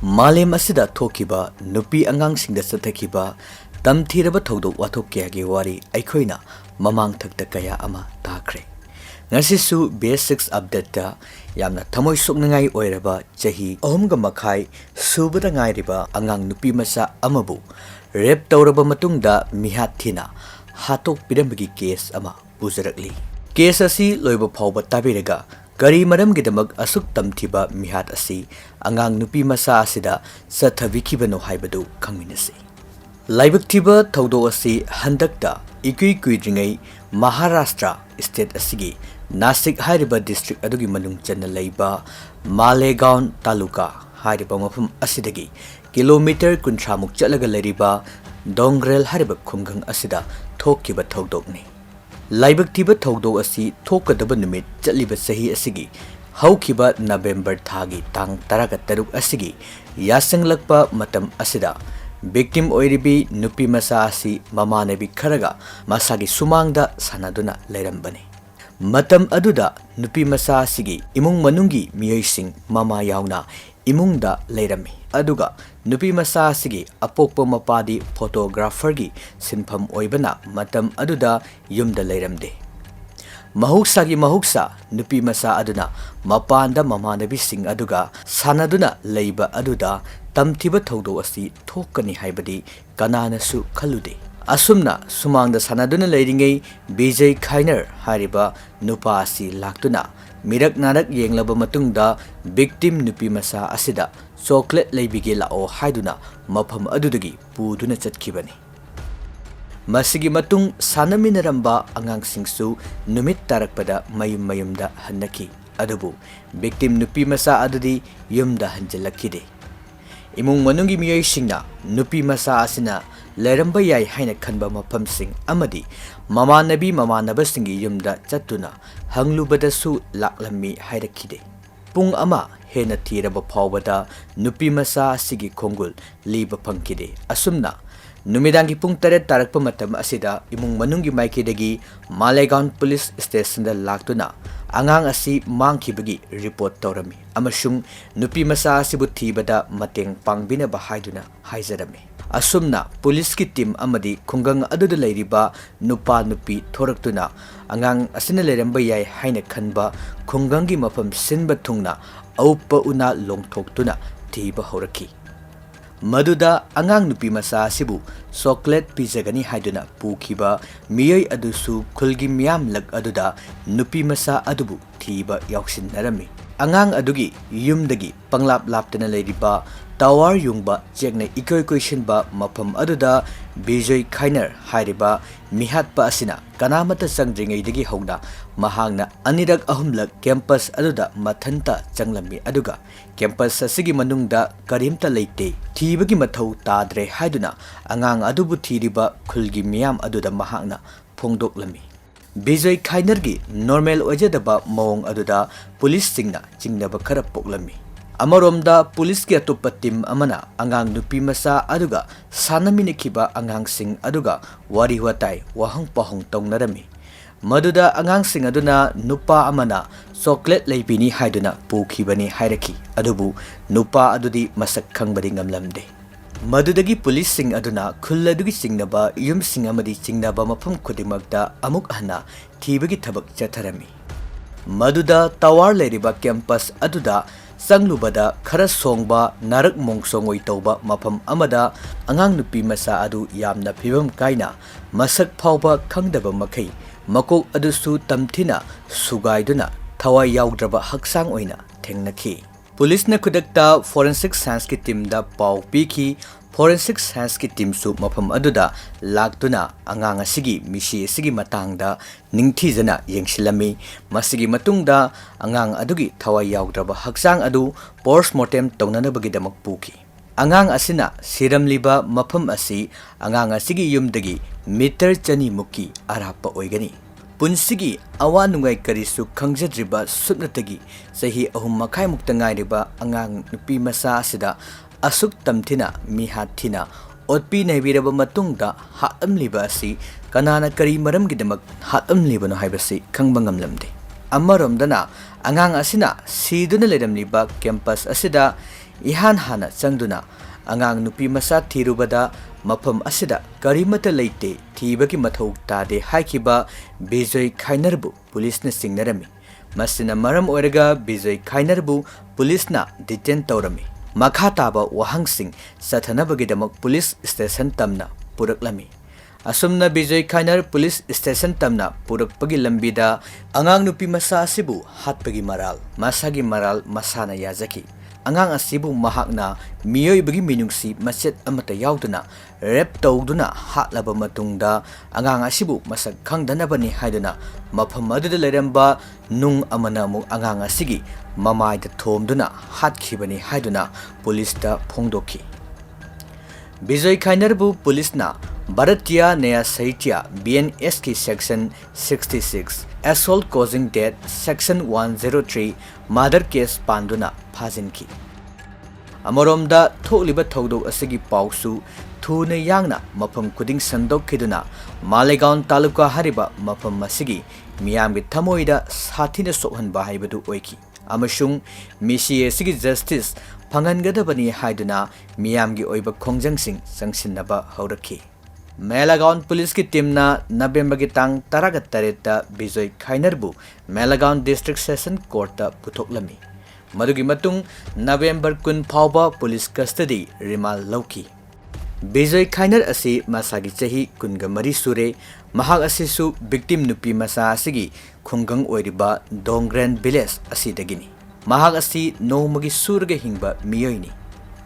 Malem asida thokiba nupi angangsingda sathakhiba tamthiraba thodok wathok kayagi wari aikhoina mamang thakta kaya ama takhre. Ngasisu basics update ta yamna thamoi soknangai oiraba chahi ahumga makhai subada ngairiba angang Nupimacha Amabu rape tawraba matungda mihat thina hatok pidambagi case ama pujarakli. Case asi loiba phawba tabiraga Kari maram gidamag asuk tamthiba mihat asi angang Nupimacha asida sathavikibano haibadu khangminasi. Laibak thiba thaudo asi handakta ikui kuidringai Maharashtra state asigi Nasik hairiba district adugi manung channa leiba Malegaon taluka hairiba mafum asidagi kilometer kuntramuk chalaga leriba Dongrel hairiba khumgang asida thokiba thaudokni. Laibak thiba thaudok asi thokadaba numit chaliba sahi asigi haukiba November thagi tang taraga taruk asigi yasanglakpa matam asida victim oiribi Nupimacha asi mamanabi kharaga masagi sumangda sanaduna leirambani. Matam aduda Nupimacha asigi imung manungi miyoising mama yauna imungda leirami aduga Nupimacha asigi apokpa mapadi photographer gi sinpham oibana matam aduda yumda leiramde. Mahuksagi mahuksa Nupimacha aduna mapanda mamanabi sing aduga sanaduna leiba aduda tamthiba thaudo asi thokani haibadi kananasu khalude. Asumna sumangda sanaduna leiringai Bijay Khainer hariba nupa asi laktuna mirak narak yenglaba matungda victim Nupimacha asida chocolate leibige lao haiduna mafam adudagi puduna chatkibani. Masigi matung sanaminaramba angangsingsu numit tarakpada mayumda hannaki adubu victim Nupimacha adudi yumda hanjalakide. Imung manungi miyoisingna Nupimacha asina leiramba yai haina khanba mafamsing amadi mamanabasingi yumda chattuna hanglubadasu laklammi hairakide. Pung ama hena thiraba phawbada Nupimacha asigi khongul liba phangkide. Asumna numidangi pung 8 tarakpa matam asida imung manungi maikidagi Malegaon police station da laktuna angang asi mangkhibagi report tawrami amasung Nupimacha asibu thibada mateng pangbinaba haiduna haijarami. Asumna police ki team amadi khungang aduda leiriba nupa nupi thoraktuna angang asina leramba yai haina khanba khungangi mafam sinba thungna aupa una longthoktuna thiba horaki. Maduda angang Nupimacha asibu chocolate pijagani haiduna pukhiba miyai adusu khulgi miyam lag aduda Nupimacha adubu thiba yauksinarami. Angang adugi yumdagi panglap laptana leiriba Tawar yungba chekna ikoi ba mafam aduda Bijay Khainer hairiba mihatpa asina kanamata changdringaidagi hongna mahangna anirak ahumlak campus aduda mathanta changlami aduga campus asigi manungda karimta leite thibagi mathau tadre haiduna angang adubu thiriba khulgi miyam aduda mahangna phongdoklami. Bijay Khainer gi normal ojadaba mawong aduda police singna chingnaba khara poklami. Amaromda police ki atopa team amana angang Nupimacha aduga sanaminekhiba angangsing aduga wari watai wahang pahong tawnarami. Maduda angangsing aduna nupa amana chocolate leibini haiduna pukhibani hairaki adubu nupa adudi masak khangbadi ngamlamde. Madudagi police sing aduna khulladugi singnaba yumsing amadi singnaba mafam khudimagda amuk hana thibagi thabak chatharami. Maduda tawar leiriba campus aduda Sanglubada khara songba narak mongsongoi tawba mafam amada angang Nupimacha adu yamna phibam kaina masak phawba khangdaba makhai makok adusu tamthina sugaiduna thawai yaugdraba haksang oina thengnakhi. Police na khudakta forensic science ki team da paw pikhi forensic science ki team su mafam aduda laktuna angang asigi misi asigi matangda ningthijana yengsilami masigi matungda angang adugi thawai yaugdraba haksang adu postmortem tawnanabagi damak pukhi. Angang asina siramliba mafam asi angang asigi yumdagi meter chani mukki arapa oigani. Punsigi awa nungai karisu khangjadriba sutnatagi sahi ahum makhai mukta ngairiba angang Nupimacha asida asuk tamthina mihathina otpi naibiraba matungda haamliba asi kanana kari maramgidamak haamlibano haibasi khangba ngamlamde. Amaromdana angang asina siduna leramliba campus asida ihan hana changduna angang Nupimacha thirubada mafam asida karimata leite thibagi mathau tade haikiba Bijoy Khainarbu police na singnarami masina maram oiraga Bijoy Khainarbu police na detain tawrami makha taba wahangsing sathanabagidamak police station tamna puraklami asumna Bijoy Khainar police station tamna purakpagi lambida angang Nupimacha asibu hatpagi maral masagi maral masana yazaki angang asibu mahakna miyoibagi minungsi machet amata yauduna rep tawduna hatlaba matungda angang asibu masak khangdanabani haiduna mafam aduda leramba nung amana mu angang asigi mamaida thomduna hatkhibani haiduna police ta phongdoki Bijoy Khainarbu police na Bharatiya Naya Sahitya BNS ki section 66 assault causing death section 103 murder case panduna phajinki amoromda tholiba thodok asigi pausu thuna yangna mafam kuding sandok khiduna Malegaon taluka hariba mafam masigi miyamgi thamoida sathina sokhanba haibadu oiki amashung misi asigi justice phangangadabani haiduna miyamgi oiba khongjangsing sangsinnaba haurakhi Malegaon police ki team na November ki tang taraga tareta Bijoy Khainarbu Malegaon district session court ta puthoklami madugi matung November kun phawba police custody rimal lauki Bijoy Khainar asi masagi chahi kunga mari sure mahak asisu victim Nupimacha asigi khungang oiriba Dongren village asidagini mahak asi nomagi surga hingba miyoini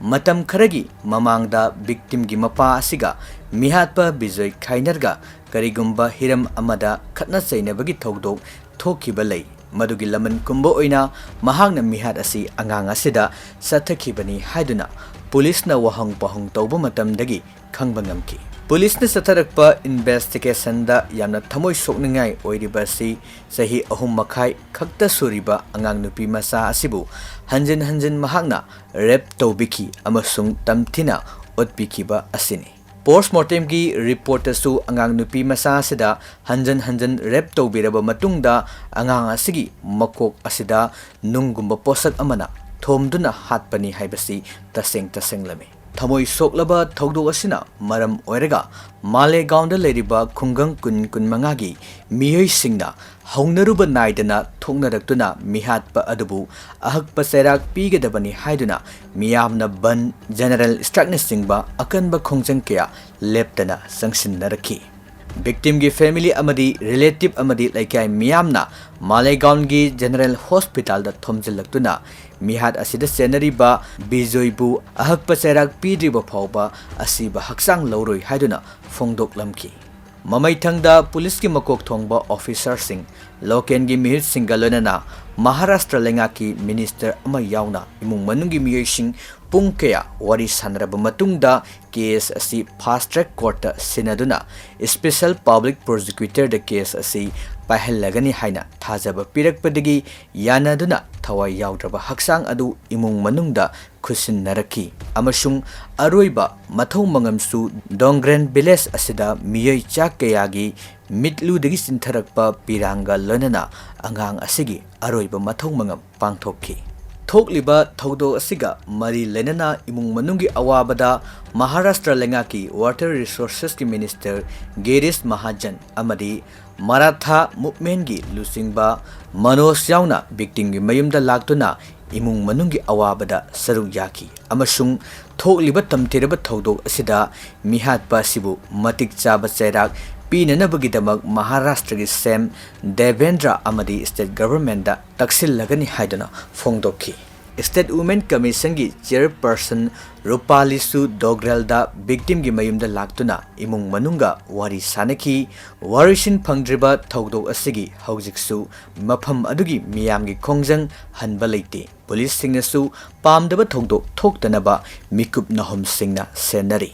matam kharagi mamangda victim gi mapa asiga mihatpa Bijoy Khainarga karigumba hiram amada khatna chainabagi thodok thokiba lei madugi laman kumbo oina mahakna mihat asi angang asida sathakibani haiduna police na wahang pahung tawba matamdagi khangba ngamki police na satharakpa investigation da yamna thamoi sokningai oiribasi sahi ahum makhai khakta Suriba angang Nupimacha asibu hanjin hanjin mahakna rape tawbiki amasung tamthina otpikiba asini postmortem gi report su angang Nupimacha asida hanjan hanjan rape tawbiraba matungda angang asigi makok asida nunggumba posak amana thomduna hatpani haibasi taseng lame thamoi soklaba thodok asina maram oiraga Malegaon da leriba khungang kun mangagi miyoi singna haunaruba naidana thoknaraktuna mihatpa adubu ahakpa serak pigadabani haiduna miyamna ban general strictness singba akanba khongjang kya leptana sangsinnaraki victim gi family amadi relative amadi laikai miyamna Malegaon gi general hospital da thomjillaktuna mihat asida senariba Bijoybu ahakpa serak pidriba phawba asiba haksang lauroi haiduna phongdok lamki mamai thangda police ki makok thongba officer sing loken gi mihit singalonana Maharashtra lenga ki minister ama yauna imung manungi miyoi sing pungkaya wari sanraba matungda case asi fast track court ta sinaduna special public prosecutor the case asi pahellagani haina thajaba pirakpadagi yanaduna thawai yaudraba haksang adu imung manungda khusinnaraki amasung aroiba mathau mangamsu Dongren village asida miyoi chakayagi mitludagi sintharakpa piranga lonana angang asigi aroiba mathau mangam pangthokki thokliba thodo asiga mari lenana imung manungi awabada Maharashtra lenga ki water resources ki minister Girish Mahajan amadi Maratha movement gi lusingba Manos yauna victim gi mayumda laktuna imung manungi awabada saruk yaki amasung thokliba tamthiraba thodok asida mihatpa sibu matik chaba cherak pinanabagidamak Maharashtra gi Sem Devendra amadi state government da taksil lagani haidana phongdokki State Women Commission gi chairperson Rupali Su Dogrel da victim gi mayumda laktuna imung manunga wari sanaki warisin phangdriba thodok asigi haujiksu mafam adugi miyamgi khongjang hanba leite police singnasu pamdaba thodok thoktanaba mikup nahom singna senari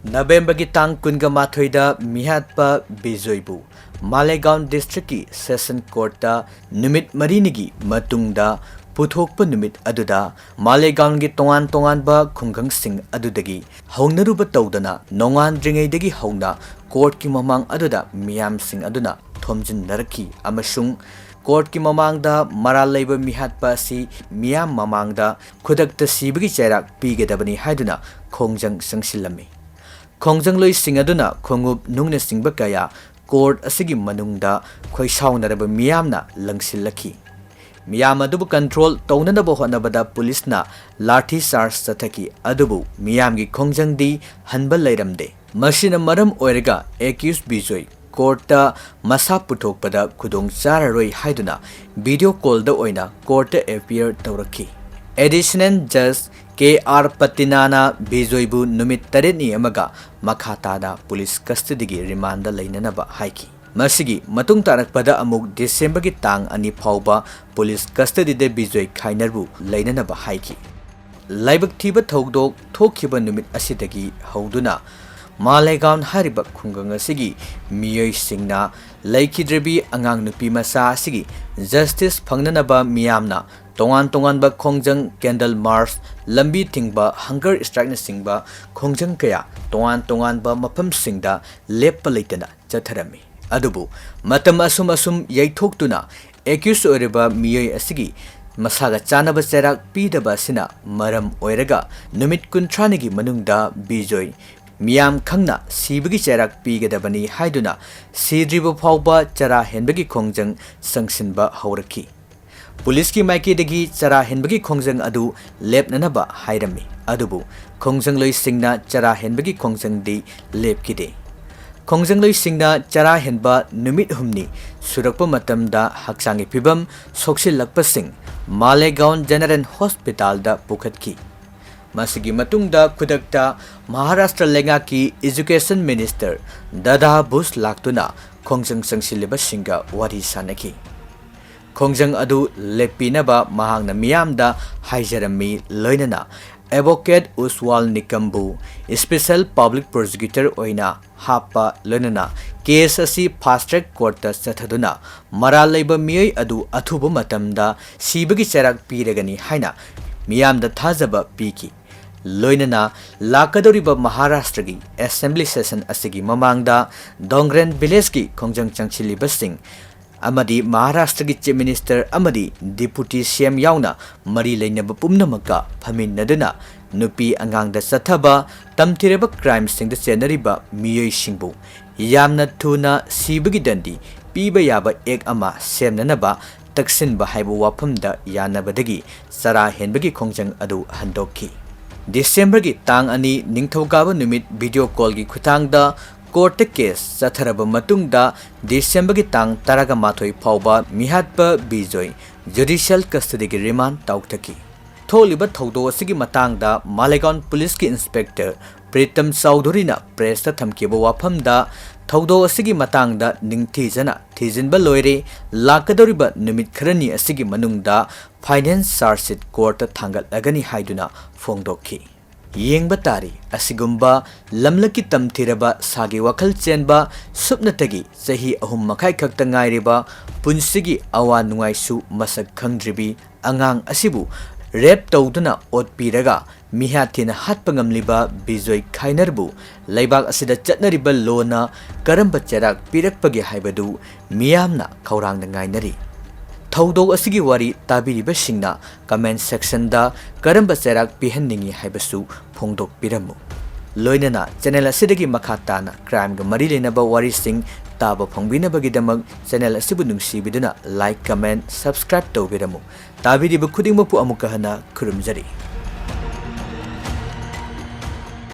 November ki tang kunga mathoida mihatpa Bijoybu Malegaon district ki session court ta numit marinigi matungda puthokpa numit aduda Malegaon gi tongan ba khungang sing adudagi haunaruba tawdana nongan dringaidagi hauna court ki mamang aduda miyam sing aduna thomjin naraki amasung court ki mamangda maral laiba mihatpa si miyam mamangda khudakta sibagi chairak pigedabani haiduna khongjang sangsilami khongjang loi singaduna khongup nungna singba kaya court asigi manungda khoi saunaraba miyamna langsilaki miyam adubu control taunanaba honabada police na lathi charge sathaki adubu miyam gi khongjang di hanba lairamde masina maram oiraga accused bijoi court masa puthokpada khudong chararoi haiduna video call da oina court appear tawraki additional judge KR Patinana bijoibu numit tareni amaga makhatada police custody gi remand lainanaba haiki masigi matung tarakpada amuk December gi tang ani phauba police custody de bijoi khainarbu lainanaba haiki laibak thiba thogdok thokhiba numit asidagi hauduna Malegaon hariba khungang asigi miyoi singna laikidrebi angang Nupimacha asigi justice phangnanaba miyamna tongan ba khongjang candle march lambi thingba hunger strike na singba khongjang kaya tongan ba mafam singda leppa leitana chatharami adubu matam asum yaithoktuna accused oreba miyoi asigi masaga chanaba cherak pidaba sina maram oiraga numit kuntranigi manungda bijoi miyam khangna sibagi cherak pigedabani haiduna sidribu phauba chara henbagi khongjang sangsinba hauraki police ki maiki degi chara henbagi khongjang adu lepnanaba hairami adubu khongjang loi singna chara henbagi khongjang di lepkide khongjang loi singna chara henba numit humni surakpa matamda haksangi pibam soksilakpa sing Malegaon General Hospital da pukhatki masigi matungda khudakta Maharashtra lengaki Education Minister Dada Bush laktuna khongjang sangsileba singa wari sanaki khongjang adu lepinaba mahangna miyamda haijarami loinana advocate Uswal Nikambu special public prosecutor oina hapa loinana case asi fast track court ta chathaduna maral leiba miyai adu athuba matamda sibagi charak piragani haina miyamda thajaba piki loinana lakadoriba Maharashtra gi assembly session asigi mamangda Dongren village ki khongjang changchiliba sing amadi Maharashtra gi chief minister amadi deputy CM yauna mari leinaba pumnamaka phaminaduna nupi angangda sathaba tamthireba crime sing da chenariba miyoi singbu yamna thuna sibagi dandi piba yaba ek ama semnanaba taksinba haibu wafamda yanabadagi sara henbagi khongjang adu handokki December gi tang ani ningthogaba numit video call gi khutangda court case satharaba matungda December gi tang taraga mathoi phauba mihatpa bijoi judicial custody gi remand tauktaki tholiba thogdo asigi matangda Malegaon police ki inspector Pritam Chaudhary na press ta thamkiba wafamda thogdo asigi matangda ningthijana thijinba loire lakadoriba numit kharani asigi manungda finance charge sheet court ta thangal agani haiduna fongdokki yengba tari asigumba lamlaki tamthiraba sagi wakhal chenba supnatagi chahi ahum makhai khakta ngairiba punsigi awa nungai su masak khangdribi angang asibu rep tauduna otpiraga mihathina hatpangamliba bijoi khainarbu laibak asida chatnariba lona karamba cherak pirakpagi haibadu miyamna khaurangna ngainari thaudo asigi wari tabiriba singna comment section da karamba cherak pihanningi haibasu phongdok piramu loinana channel asidagi makhatana crime ga mari lenaba wari sing taba phongbinabagi damak channel asibu nungsibiduna like comment subscribe tawbiramu tabiriba khudingmapu amukahana khurumjari